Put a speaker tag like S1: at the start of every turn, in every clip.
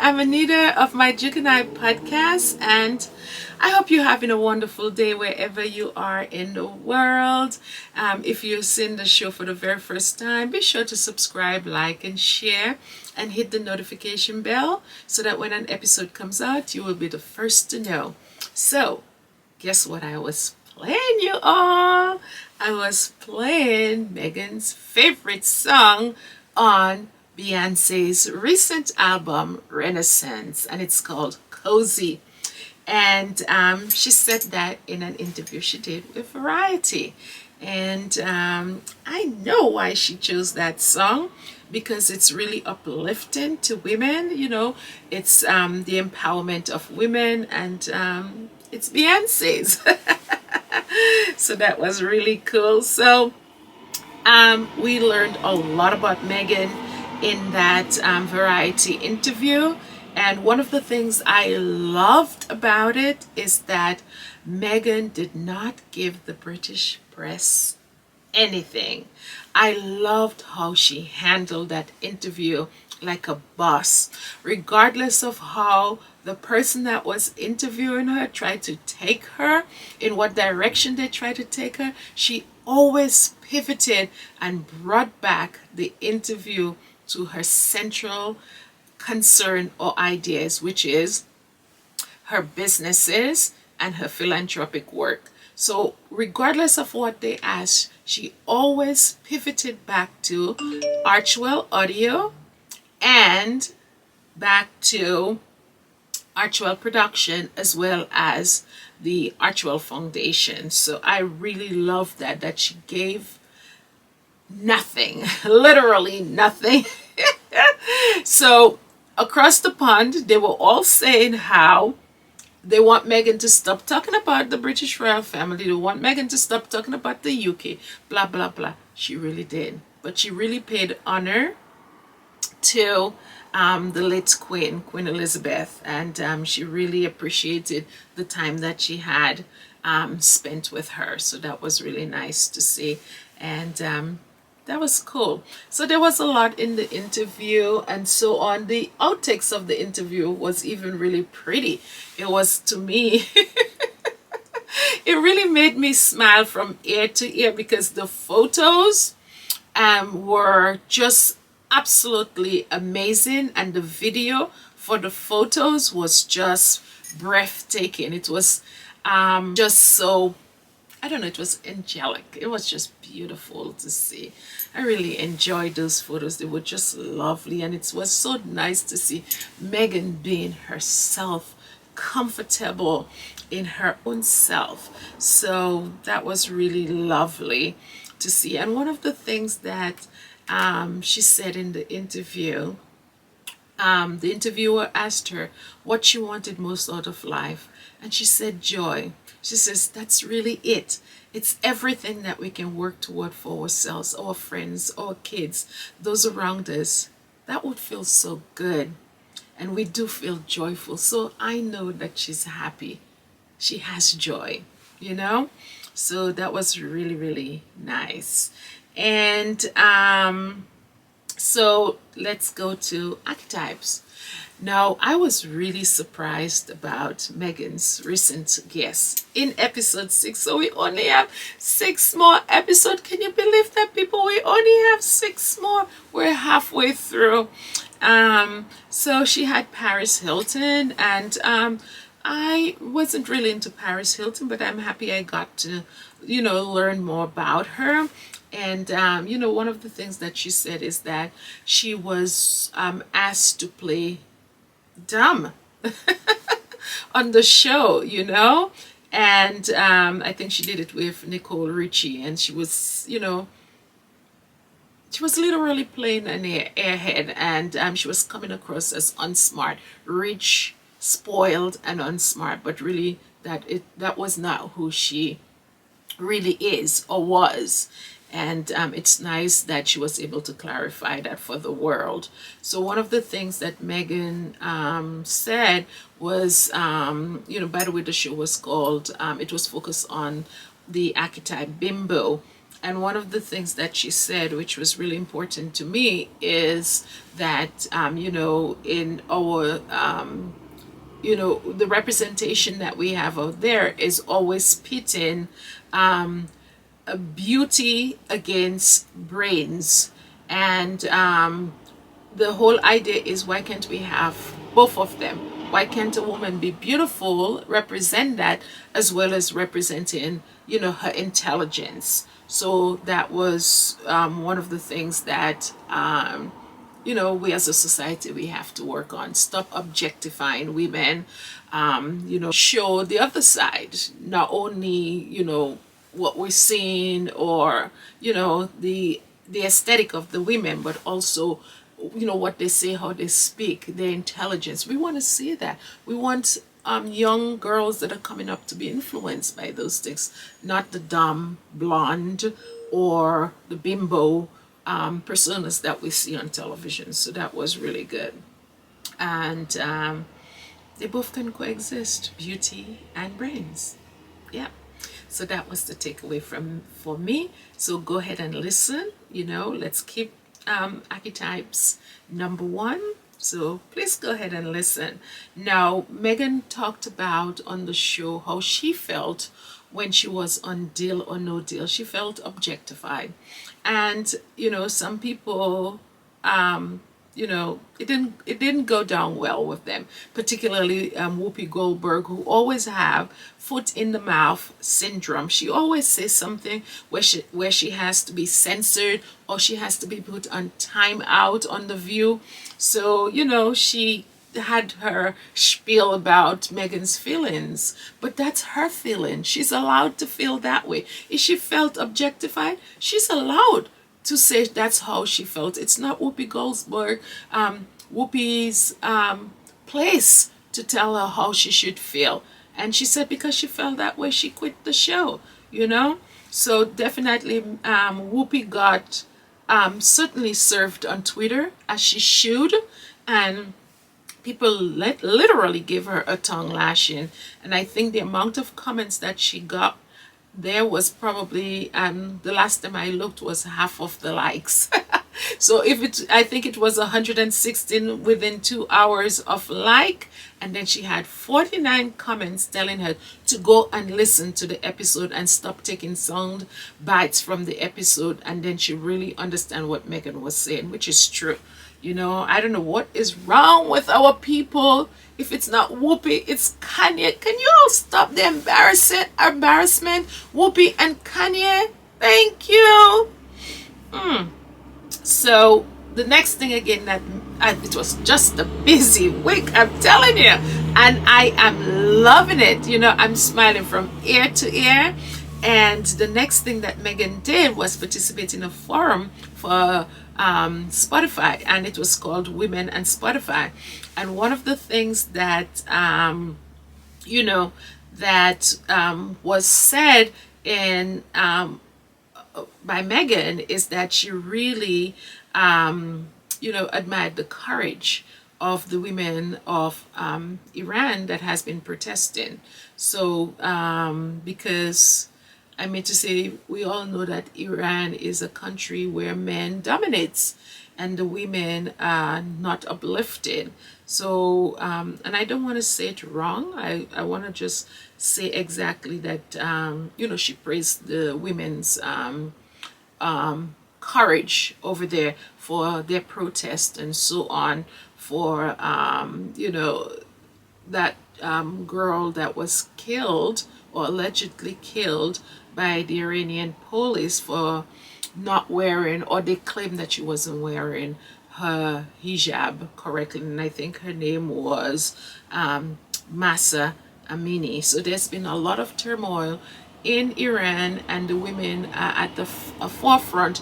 S1: I'm Anita of my Juvenile podcast, and I hope you're having a wonderful day wherever you are in the world. If you've seen the show for the very first time, be sure to subscribe, like, and share, and hit the notification bell so that when an episode comes out, you will be the first to know. So, guess what I was playing, you all? I was playing Meghan's favorite song on Beyonce's recent album, Renaissance, and it's called Cozy. And she said that in an interview she did with Variety. And I know why she chose that song, because it's really uplifting to women. You know, it's the empowerment of women, and it's Beyonce's. So that was really cool. So we learned a lot about Meghan in that Variety interview. And one of the things I loved about it is that Meghan did not give the British press anything. I loved how she handled that interview like a boss, regardless of how the person that was interviewing her tried to take her, in what direction they tried to take her. She always pivoted and brought back the interview to her central concern or ideas, which is her businesses and her philanthropic work. So regardless of what they asked, she always pivoted back to Archewell audio and back to Archewell production, as well as the Archewell Foundation. So I really love that she gave nothing, literally nothing. So across the pond, they were all saying how they want Meghan to stop talking about the British royal family. They want Meghan to stop talking about the UK, blah, blah, blah. She really did. But she really paid honor to the late Queen Elizabeth. And she really appreciated the time that she had spent with her. So that was really nice to see. And that was cool. So there was a lot in the interview and so on. The outtakes of the interview was even really pretty. It was, to me, it really made me smile from ear to ear, because the photos were just absolutely amazing, and the video for the photos was just breathtaking. It was just so, I don't know, it was angelic. It was just beautiful to see. I really enjoyed those photos. They were just lovely, and it was so nice to see Meghan being herself, comfortable in her own self. So that was really lovely to see. And one of the things that she said in the interview, the interviewer asked her what she wanted most out of life, and she said joy. She says that's really it. It's everything that we can work toward for ourselves, our friends, our kids, those around us. That would feel so good. And we do feel joyful. So I know that she's happy. She has joy, you know? So that was really, really nice. And so let's go to Archetypes. Now, I was really surprised about Meghan's recent guest in episode 6. So we only have 6 more episodes. Can you believe that, people? We only have 6 more. We're halfway through. So she had Paris Hilton, and I wasn't really into Paris Hilton, but I'm happy I got to, learn more about her. And, one of the things that she said is that she was asked to play dumb on the show, and I think she did it with Nicole Richie, and she was, she was literally playing an airhead, and she was coming across as unsmart, rich, spoiled, and unsmart, but really that was not who she really is or was. And it's nice that she was able to clarify that for the world. So one of the things that Meghan said was, by the way, the show was called, it was focused on the archetype bimbo. And one of the things that she said, which was really important to me, is that, in our, the representation that we have out there is always pitting beauty against brains. And the whole idea is, why can't we have both of them? Why can't a woman be beautiful, represent that, as well as representing, her intelligence? So that was one of the things that, we as a society, we have to work on. Stop objectifying women, show the other side, not only, what we're seeing, or, the aesthetic of the women, but also, what they say, how they speak, their intelligence. We want to see that. We want young girls that are coming up to be influenced by those things, not the dumb blonde or the bimbo personas that we see on television. So that was really good. And they both can coexist, beauty and brains. Yeah. So that was the takeaway for me. So go ahead and listen. Let's keep Archetypes #1. So please go ahead and listen. Now, Meghan talked about on the show how she felt when she was on Deal or No Deal. She felt objectified. And, some people, it didn't go down well with them, particularly Whoopi Goldberg, who always have foot in the mouth syndrome. She always says something where she has to be censored, or she has to be put on time out on The View. So, she had her spiel about Meghan's feelings, but that's her feeling. She's allowed to feel that way. If she felt objectified, she's allowed to say that's how she felt. It's not Whoopi Goldberg, Whoopi's place to tell her how she should feel. And she said because she felt that way, she quit the show, So definitely Whoopi got certainly served on Twitter, as she should. And people literally give her a tongue lashing. And I think the amount of comments that she got there was probably, the last time I looked, was half of the likes. So I think it was 116 within 2 hours of like, and then she had 49 comments telling her to go and listen to the episode and stop taking sound bites from the episode, and then she really understand what Meghan was saying, which is true. I don't know what is wrong with our people. If it's not Whoopi, it's Kanye. Can you all stop the embarrassment? Whoopi and Kanye, thank you. So the next thing again, that it was just a busy week, I'm telling you, and I am loving it. I'm smiling from ear to ear. And the next thing that Meghan did was participate in a forum for Spotify, and it was called Women and Spotify. And one of the things that was said in by Meghan is that she really admired the courage of the women of Iran that has been protesting. So because to say, we all know that Iran is a country where men dominates and the women are not uplifted. So, and I don't want to say it wrong. I want to just say exactly that, she praised the women's courage over there for their protest and so on, for, that girl that was killed or allegedly killed by the Iranian police for not wearing, or they claim that she wasn't wearing her hijab correctly, and I think her name was Masa Amini. So there's been a lot of turmoil in Iran, and the women are at the forefront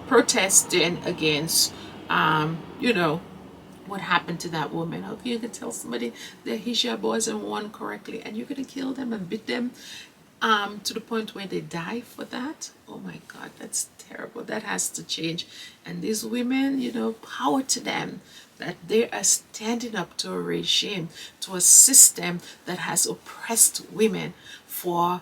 S1: protesting against what happened to that woman. How you can tell somebody their hijab wasn't worn correctly and you're gonna kill them and beat them to the point where they die for that? Oh my God, that's terrible. That has to change. And these women, power to them, that they are standing up to a regime, to a system that has oppressed women for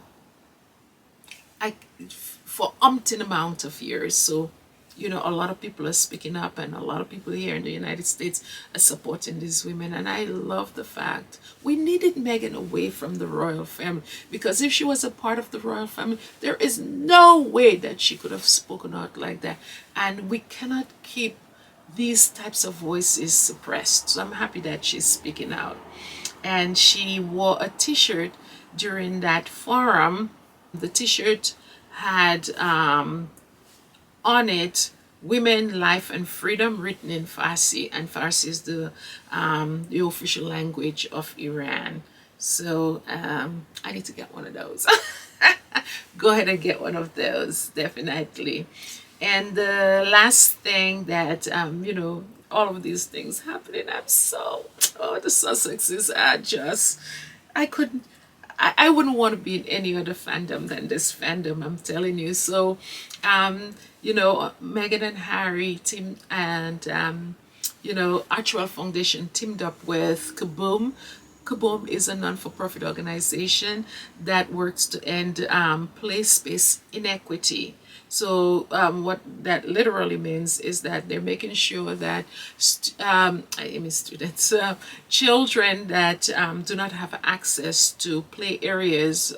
S1: for umpteen amount of years. So, you know, a lot of people are speaking up, and a lot of people here in the United States are supporting these women. And I love the fact we needed Meghan away from the royal family, because if she was a part of the royal family, there is no way that she could have spoken out like that. And we cannot keep these types of voices suppressed. So I'm happy that she's speaking out. And she wore a t-shirt during that forum. The t-shirt had on it "Women, Life and Freedom" written in Farsi, and Farsi is the official language of Iran. So I need to get one of those. Go ahead and get one of those, definitely. And the last thing that you know, all of these things happening, I'm so, oh, the Sussexes are just, I couldn't, I wouldn't want to be in any other fandom than this fandom, I'm telling you. So you know, Meghan and Harry team, and you know, Archewell Foundation teamed up with Kaboom. Kaboom is a non-for-profit organization that works to end place space inequity. So what that literally means is that they're making sure that students, children that do not have access to play areas,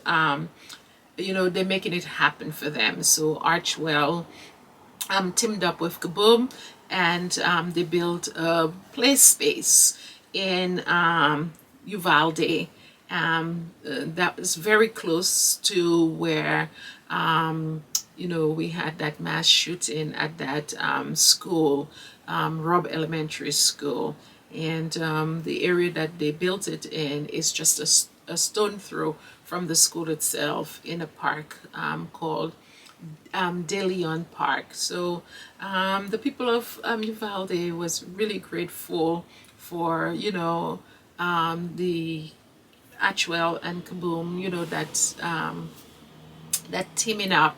S1: you know, they're making it happen for them. So Archewell teamed up with Kaboom, and they built a play space in Uvalde. That was very close to where you know, we had that mass shooting at that school, Robb Elementary School. And the area that they built it in is just a stone throw from the school itself, in a park called De Leon Park. So the people of Uvalde was really grateful for, you know, the Archewell and Kaboom, you know, that teaming up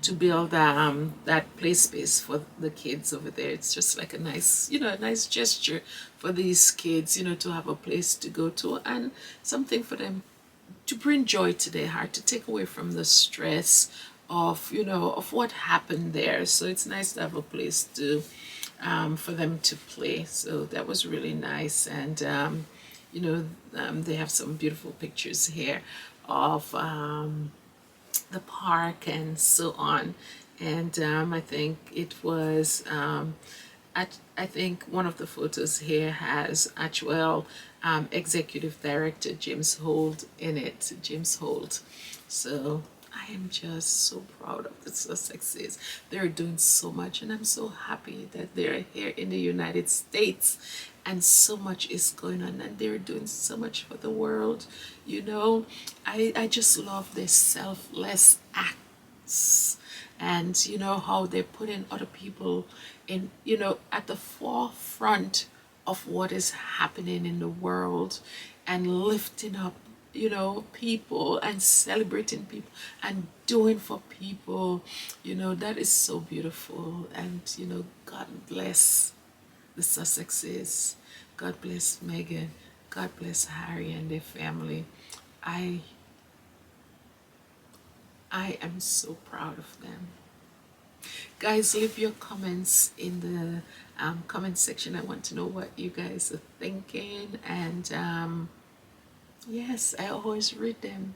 S1: to build that play space for the kids over there. It's just like a nice, you know, a nice gesture for these kids, you know, to have a place to go to, and something for them to bring joy to their heart, to take away from the stress of, you know, of what happened there. So it's nice to have a place to for them to play. So that was really nice. And you know, they have some beautiful pictures here of the park and so on. And I think it was I think one of the photos here has Archewell executive director James Holt in it. James Holt. So I am just so proud of the Sussexes. They're doing so much, and I'm so happy that they're here in the United States, and so much is going on, and they're doing so much for the world. You know, I just love their selfless acts, and you know how they're putting other people in, you know, at the forefront of what is happening in the world, and lifting up, you know, people, and celebrating people, and doing for people. You know, that is so beautiful. And you know, God bless the Sussexes. God bless Meghan. God bless Harry and their family. I am so proud of them. Guys, leave your comments in the comment section. I want to know what you guys are thinking. And yes, I always read them.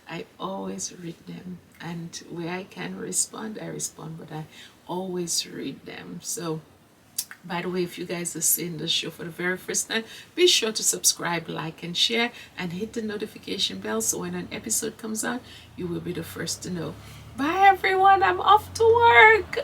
S1: I always read them. And where I can respond, I respond. But I always read them. So, by the way, if you guys are seeing the show for the very first time, be sure to subscribe, like, and share, and hit the notification bell so when an episode comes out, you will be the first to know. Bye, everyone. I'm off to work.